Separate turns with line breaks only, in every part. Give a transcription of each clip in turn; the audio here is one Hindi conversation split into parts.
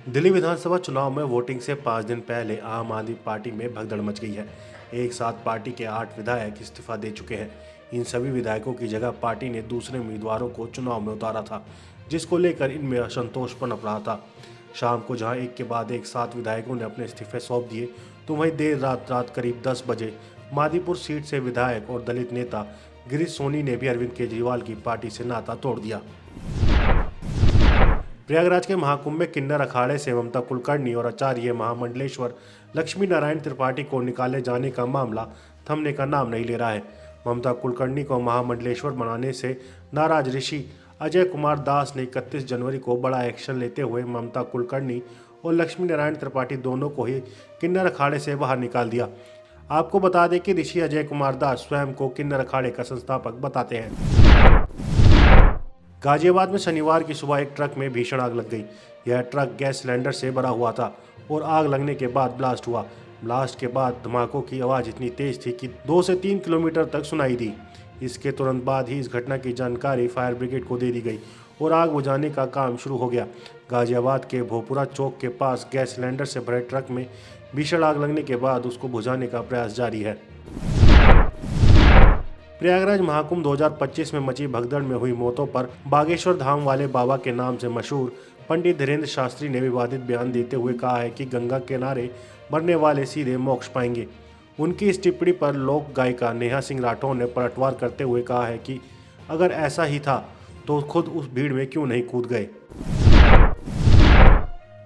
दिल्ली विधानसभा चुनाव में वोटिंग से 5 दिन पहले आम आदमी पार्टी में भगदड़ मच गई है। एक साथ पार्टी के 8 विधायक इस्तीफा दे चुके हैं। इन सभी विधायकों की जगह पार्टी ने दूसरे उम्मीदवारों को चुनाव में उतारा था, जिसको लेकर इनमें असंतोष पनप रहा था। शाम को जहां एक के बाद एक 7 विधायकों ने अपने इस्तीफे सौंप दिए, तो वहीं देर रात करीब 10 बजे मादीपुर सीट से विधायक और दलित नेता गिरीश सोनी ने भी अरविंद केजरीवाल की पार्टी से नाता तोड़ दिया। प्रयागराज के महाकुंभ में किन्नर अखाड़े से ममता कुलकर्णी और आचार्य महामंडलेश्वर लक्ष्मी नारायण त्रिपाठी को निकाले जाने का मामला थमने का नाम नहीं ले रहा है। ममता कुलकर्णी को महामंडलेश्वर बनाने से नाराज ऋषि अजय कुमार दास ने 31 जनवरी को बड़ा एक्शन लेते हुए ममता कुलकर्णी और लक्ष्मी नारायण त्रिपाठी दोनों को ही किन्नर अखाड़े से बाहर निकाल दिया। आपको बता दें कि ऋषि अजय कुमार दास स्वयं को किन्नर अखाड़े का संस्थापक बताते हैं। गाजियाबाद में शनिवार की सुबह एक ट्रक में भीषण आग लग गई। यह ट्रक गैस सिलेंडर से भरा हुआ था और आग लगने के बाद ब्लास्ट हुआ। ब्लास्ट के बाद धमाकों की आवाज़ इतनी तेज थी कि 2 से 3 किलोमीटर तक सुनाई दी। इसके तुरंत बाद ही इस घटना की जानकारी फायर ब्रिगेड को दे दी गई और आग बुझाने का काम शुरू हो गया। गाजियाबाद के भोपुरा चौक के पास गैस सिलेंडर से भरे ट्रक में भीषण आग लगने के बाद उसको बुझाने का प्रयास जारी है। प्रयागराज महाकुंभ 2025 में मची भगदड़ में हुई मौतों पर बागेश्वर धाम वाले बाबा के नाम से मशहूर पंडित धीरेन्द्र शास्त्री ने विवादित बयान देते हुए कहा है कि गंगा किनारे मरने वाले सीधे मोक्ष पाएंगे। उनकी इस टिप्पणी पर लोक गायिका नेहा सिंह राठौर ने पलटवार करते हुए कहा है कि अगर ऐसा ही था तो खुद उस भीड़ में क्यों नहीं कूद गए।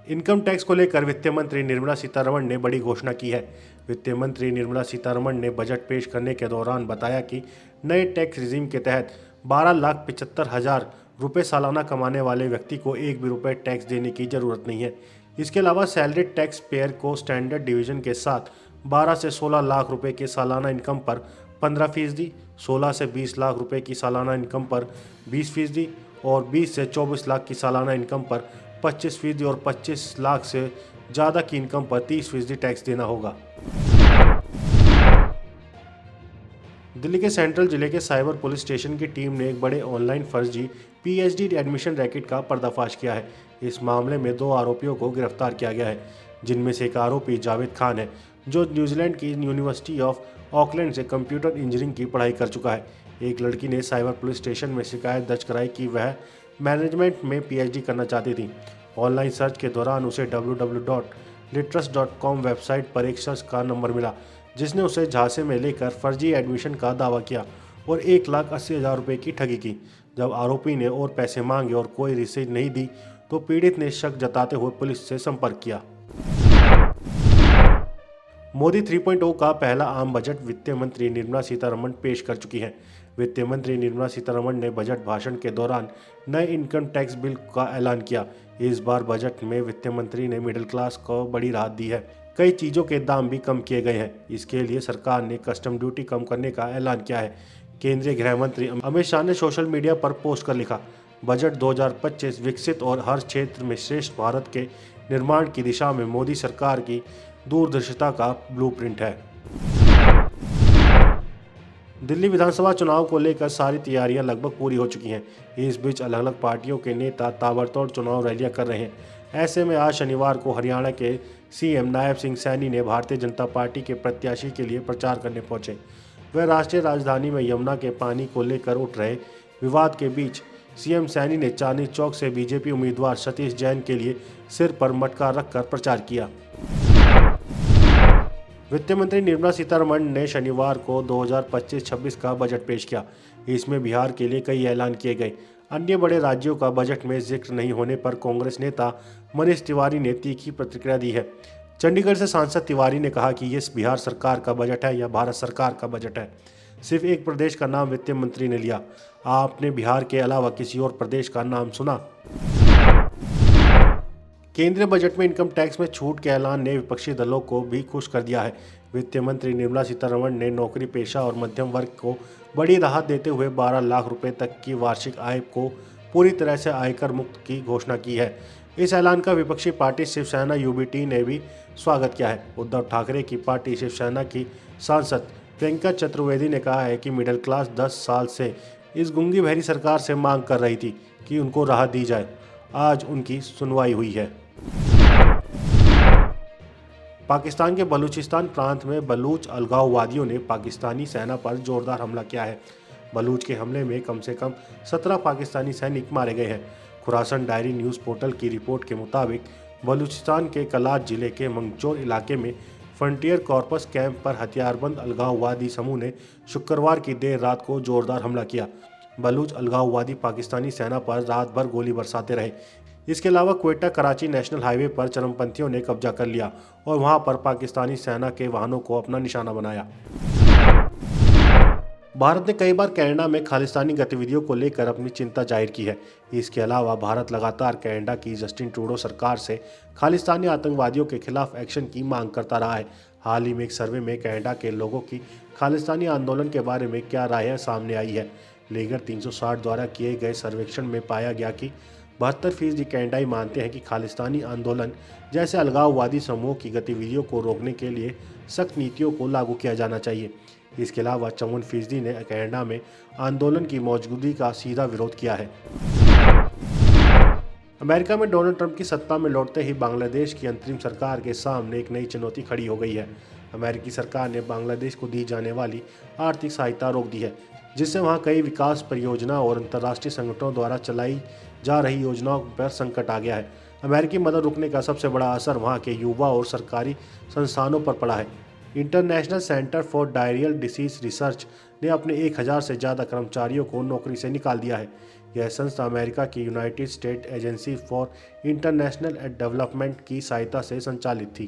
इनकम टैक्स को लेकर वित्त मंत्री निर्मला सीतारमण ने बड़ी घोषणा की है। वित्त मंत्री निर्मला सीतारमण ने बजट पेश करने के दौरान बताया कि नए टैक्स रिजीम के तहत 12,75,000 रुपये सालाना कमाने वाले व्यक्ति को एक भी रुपये टैक्स देने की जरूरत नहीं है। इसके अलावा सैलरी टैक्स पेयर को स्टैंडर्ड डिवीजन के साथ 12 से 16 लाख रुपए की सालाना इनकम पर 15%, 16 से 20 लाख रुपए की सालाना इनकम पर 20% और 20 से 24 लाख की सालाना इनकम पर 25% और 25 लाख से ज़्यादा की इनकम पर 30% टैक्स देना होगा। दिल्ली के सेंट्रल जिले के साइबर पुलिस स्टेशन की टीम ने एक बड़े ऑनलाइन फर्जी पीएचडी एडमिशन रैकेट का पर्दाफाश किया है। इस मामले में 2 आरोपियों को गिरफ्तार किया गया है, जिनमें से एक आरोपी जावेद खान है, जो न्यूजीलैंड की यूनिवर्सिटी ऑफ ऑकलैंड से कंप्यूटर इंजीनियरिंग की पढ़ाई कर चुका है। एक लड़की ने साइबर पुलिस स्टेशन में शिकायत दर्ज कराई कि वह मैनेजमेंट में पीएचडी करना चाहती थी। ऑनलाइन सर्च के दौरान उसे www.littrus.com वेबसाइट पर एक शख्स का नंबर मिला, जिसने उसे झांसे में लेकर फर्जी एडमिशन का दावा किया और 1,80,000 रुपये की ठगी की। जब आरोपी ने और पैसे मांगे और कोई रसीद नहीं दी, तो पीड़ित ने शक जताते हुए पुलिस से संपर्क किया। मोदी 3.0 का पहला आम बजट वित्त मंत्री निर्मला सीतारमण पेश कर चुकी हैं। वित्त मंत्री निर्मला सीतारमण ने बजट भाषण के दौरान नए इनकम टैक्स बिल का ऐलान किया। इस बार बजट में वित्त मंत्री ने मिडिल क्लास को बड़ी राहत दी है। कई चीज़ों के दाम भी कम किए गए हैं। इसके लिए सरकार ने कस्टम ड्यूटी कम करने का ऐलान किया है। केंद्रीय गृह मंत्री अमित शाह ने सोशल मीडिया पर पोस्ट कर लिखा, बजट 2025 विकसित और हर क्षेत्र में श्रेष्ठ भारत के निर्माण की दिशा में मोदी सरकार की दूरदर्शिता का ब्लूप्रिंट है। दिल्ली विधानसभा चुनाव को लेकर सारी तैयारियां लगभग पूरी हो चुकी हैं। इस बीच अलग अलग पार्टियों के नेता ताबड़तोड़ चुनाव रैलियां कर रहे हैं। ऐसे में आज शनिवार को हरियाणा के सीएम नायब सिंह सैनी ने भारतीय जनता पार्टी के प्रत्याशी के लिए प्रचार करने पहुंचे। वह राष्ट्रीय राजधानी में यमुना के पानी को लेकर उठ रहे विवाद के बीच सीएम सैनी ने चांदनी चौक से बीजेपी उम्मीदवार सतीश जैन के लिए सिर पर मटका रखकर प्रचार किया। वित्त मंत्री निर्मला सीतारमण ने शनिवार को 2025-26 का बजट पेश किया। इसमें बिहार के लिए कई ऐलान किए गए। अन्य बड़े राज्यों का बजट में जिक्र नहीं होने पर कांग्रेस नेता मनीष तिवारी ने तीखी प्रतिक्रिया दी है। चंडीगढ़ से सांसद तिवारी ने कहा कि ये बिहार सरकार का बजट है या भारत सरकार का बजट है। सिर्फ एक प्रदेश का नाम वित्त मंत्री ने लिया। आपने बिहार के अलावा किसी और प्रदेश का नाम सुना? केंद्रीय बजट में इनकम टैक्स में छूट के ऐलान ने विपक्षी दलों को भी खुश कर दिया है। वित्त मंत्री निर्मला सीतारमण ने नौकरी पेशा और मध्यम वर्ग को बड़ी राहत देते हुए 12 लाख रुपए तक की वार्षिक आय को पूरी तरह से आयकर मुक्त की घोषणा की है। इस ऐलान का विपक्षी पार्टी शिवसेना यूबीटी ने भी स्वागत किया है। उद्धव ठाकरे की पार्टी शिवसेना की सांसद प्रियंका चतुर्वेदी ने कहा है कि मिडिल क्लास 10 साल से इस गूंगी बहरी सरकार से मांग कर रही थी कि उनको राहत दी जाए। आज उनकी सुनवाई हुई है। पाकिस्तान के बलूचिस्तान प्रांत में बलूच अलगाववादियों ने पाकिस्तानी सेना पर जोरदार हमला किया है। बलूच के हमले में कम से कम 17 पाकिस्तानी सैनिक मारे गए हैं। खुरासन डायरी न्यूज़ पोर्टल की रिपोर्ट के मुताबिक बलूचिस्तान के कलात जिले के मंगचौर इलाके में फ्रंटियर कॉर्पस कैंप पर हथियारबंद अलगाववादी समूह ने शुक्रवार की देर रात को जोरदार हमला किया। बलूच अलगाववादी पाकिस्तानी सेना पर रात भर गोली बरसाते रहे। इसके अलावा क्वेटा कराची नेशनल हाईवे पर चरमपंथियों ने कब्जा कर लिया और वहां पर पाकिस्तानी सेना के वाहनों को अपना निशाना बनाया। भारत ने कई बार कनाडा में खालिस्तानी गतिविधियों को लेकर अपनी चिंता जाहिर की है। इसके अलावा भारत लगातार कनाडा की जस्टिन ट्रूडो सरकार से खालिस्तानी आतंकवादियों के खिलाफ एक्शन की मांग करता रहा है। हाल ही में एक सर्वे में कनाडा के लोगों की खालिस्तानी आंदोलन के बारे में क्या राय है सामने आई है। लीगर 360 द्वारा किए गए सर्वेक्षण में पाया गया कि 72% कनाडाई मानते हैं कि खालिस्तानी आंदोलन जैसे अलगाववादी समूहों की गतिविधियों को रोकने के लिए सख्त नीतियों को लागू किया जाना चाहिए। इसके अलावा 54% ने कनाडा में आंदोलन की मौजूदगी का सीधा विरोध किया है। अमेरिका में डोनाल्ड ट्रंप की सत्ता में लौटते ही बांग्लादेश की अंतरिम सरकार के सामने एक नई चुनौती खड़ी हो गई है। अमेरिकी सरकार ने बांग्लादेश को दी जाने वाली आर्थिक सहायता रोक दी है, जिससे वहां कई विकास परियोजना और अंतर्राष्ट्रीय संगठनों द्वारा चलाई जा रही योजनाओं पर संकट आ गया है। अमेरिकी मदद रुकने का सबसे बड़ा असर वहां के युवा और सरकारी संस्थानों पर पड़ा है। International centre for diarrhoeal disease research ने अपने 1000 से ज़्यादा कर्मचारियों को नौकरी से निकाल दिया है। यह संस्था अमेरिका की United state agency for international development की सहायता से संचालित थी।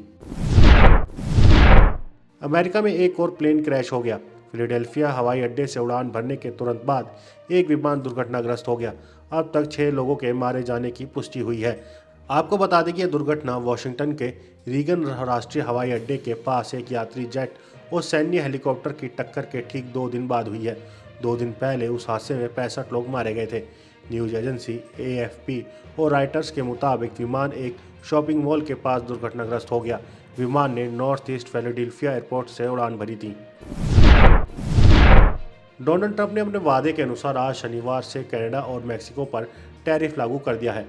अमेरिका में एक और प्लेन क्रैश हो गया। फिलाडेल्फिया हवाई अड्डे से उड़ान भरने के तुरंत बाद एक विमान दुर्घटनाग्रस्त हो गया। अब तक 6 लोगों के मारे जाने की पुष्टि हुई है। आपको बता दें कि यह दुर्घटना वॉशिंगटन के रीगन राष्ट्रीय हवाई अड्डे के पास एक यात्री जेट और सैन्य हेलीकॉप्टर की टक्कर के ठीक 2 दिन बाद हुई है। 2 दिन पहले उस हादसे में 65 लोग मारे गए थे। न्यूज़ एजेंसी AFP और राइटर्स के मुताबिक विमान एक शॉपिंग मॉल के पास दुर्घटनाग्रस्त हो गया। विमान ने नॉर्थ ईस्ट फिलाडेल्फिया एयरपोर्ट से उड़ान भरी थी। डोनाल्ड ट्रंप ने अपने वादे के अनुसार आज शनिवार से कनाडा और मैक्सिको पर टैरिफ लागू कर दिया है।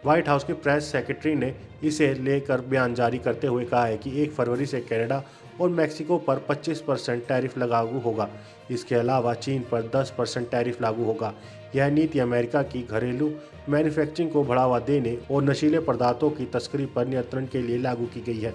व्हाइट हाउस के प्रेस सेक्रेटरी ने इसे लेकर बयान जारी करते हुए कहा है कि 1 फरवरी से कनाडा और मैक्सिको पर 25% टैरिफ लागू होगा। इसके अलावा चीन पर 10% टैरिफ लागू होगा। यह नीति अमेरिका की घरेलू मैन्युफैक्चरिंग को बढ़ावा देने और नशीले पदार्थों की तस्करी पर नियंत्रण के लिए लागू की गई है।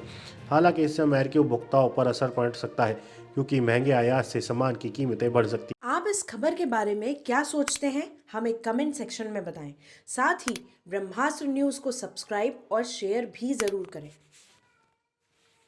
हालांकि इससे अमेरिकी उपभोक्ताओं पर असर पड़ सकता है, क्योंकि महंगे आयात से सामान की कीमतें बढ़ सकती हैं।
आप इस खबर के बारे में क्या सोचते हैं, हमें कमेंट सेक्शन में बताएं। साथ ही ब्रह्मास्त्र न्यूज़ को सब्सक्राइब और शेयर भी ज़रूर करें।